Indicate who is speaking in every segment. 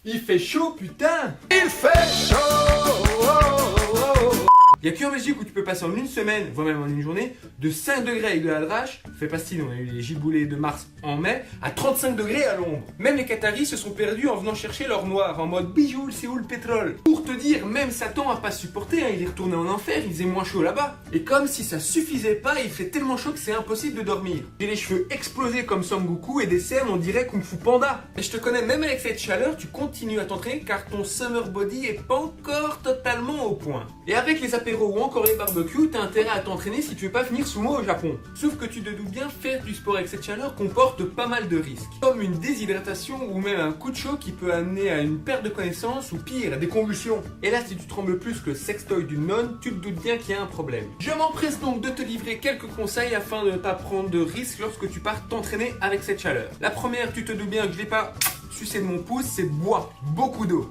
Speaker 1: Il fait chaud, putain!
Speaker 2: Il fait chaud.
Speaker 1: Il n'y a qu'en Belgique où tu peux passer en une semaine, voire même en une journée, de 5 degrés avec de la drache, fait pas style, on a eu les giboulées de mars en mai, à 35 degrés à l'ombre. Même les Qataris se sont perdus en venant chercher leur noir, en mode bijoule, c'est où le pétrole? Pour te dire, même Satan a pas supporté, hein, il est retourné en enfer, il faisait moins chaud là-bas. Et comme si ça suffisait pas, il fait tellement chaud que c'est impossible de dormir. J'ai les cheveux explosés comme Son Goku et des cernes on dirait Kung Fu Panda. Et je te connais, même avec cette chaleur, tu continues à t'entraîner car ton summer body est pas encore totalement au point. Et avec les apéros ou encore les barbecues, t'as intérêt à t'entraîner si tu veux pas finir sumo au Japon. Sauf que tu te doutes bien, faire du sport avec cette chaleur comporte pas mal de risques. Comme une déshydratation ou même un coup de chaud qui peut amener à une perte de connaissance ou pire, à des convulsions. Et là, si tu trembles plus que le sextoy d'une nonne, tu te doutes bien qu'il y a un problème. Je m'empresse donc de te livrer quelques conseils afin de ne pas prendre de risques lorsque tu pars t'entraîner avec cette chaleur. La première, tu te doutes bien que je l'ai pas sucé de mon pouce, c'est bois, beaucoup d'eau.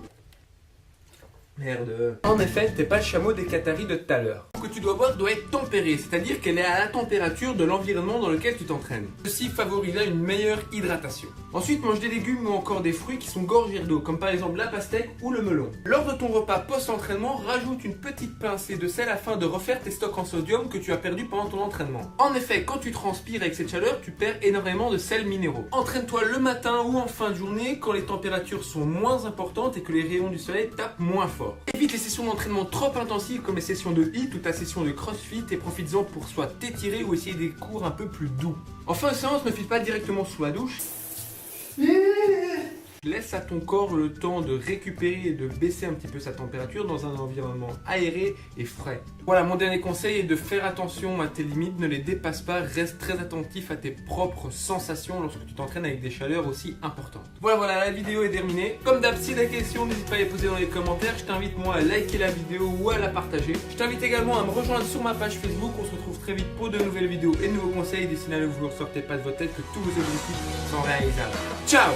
Speaker 1: Merde. En effet, t'es pas le chameau des Qataris de tout à l'heure. Ce que tu dois boire doit être tempéré, c'est-à-dire qu'elle est à la température de l'environnement dans lequel tu t'entraînes. Ceci favorisera une meilleure hydratation. Ensuite, mange des légumes ou encore des fruits qui sont gorgés d'eau, comme par exemple la pastèque ou le melon. Lors de ton repas post-entraînement, rajoute une petite pincée de sel afin de refaire tes stocks en sodium que tu as perdus pendant ton entraînement. En effet, quand tu transpires avec cette chaleur, tu perds énormément de sels minéraux. Entraîne-toi le matin ou en fin de journée quand les températures sont moins importantes et que les rayons du soleil tapent moins fort. Évite les sessions d'entraînement trop intensives comme les sessions de HIIT ou ta session de crossfit et profites-en pour soit t'étirer ou essayer des cours un peu plus doux. En fin de séance, ne file pas directement sous la douche. Laisse à ton corps le temps de récupérer et de baisser un petit peu sa température dans un environnement aéré et frais. Voilà, mon dernier conseil est de faire attention à tes limites, ne les dépasse pas, reste très attentif à tes propres sensations lorsque tu t'entraînes avec des chaleurs aussi importantes. Voilà, la vidéo est terminée. Comme d'hab, si tu as des questions, n'hésite pas à les poser dans les commentaires. Je t'invite moi à liker la vidéo ou à la partager. Je t'invite également à me rejoindre sur ma page Facebook. On se retrouve très vite pour de nouvelles vidéos et de nouveaux conseils. D'ici là, ne vous ressortez pas de votre tête que tous vos objectifs sont réalisables. Ciao!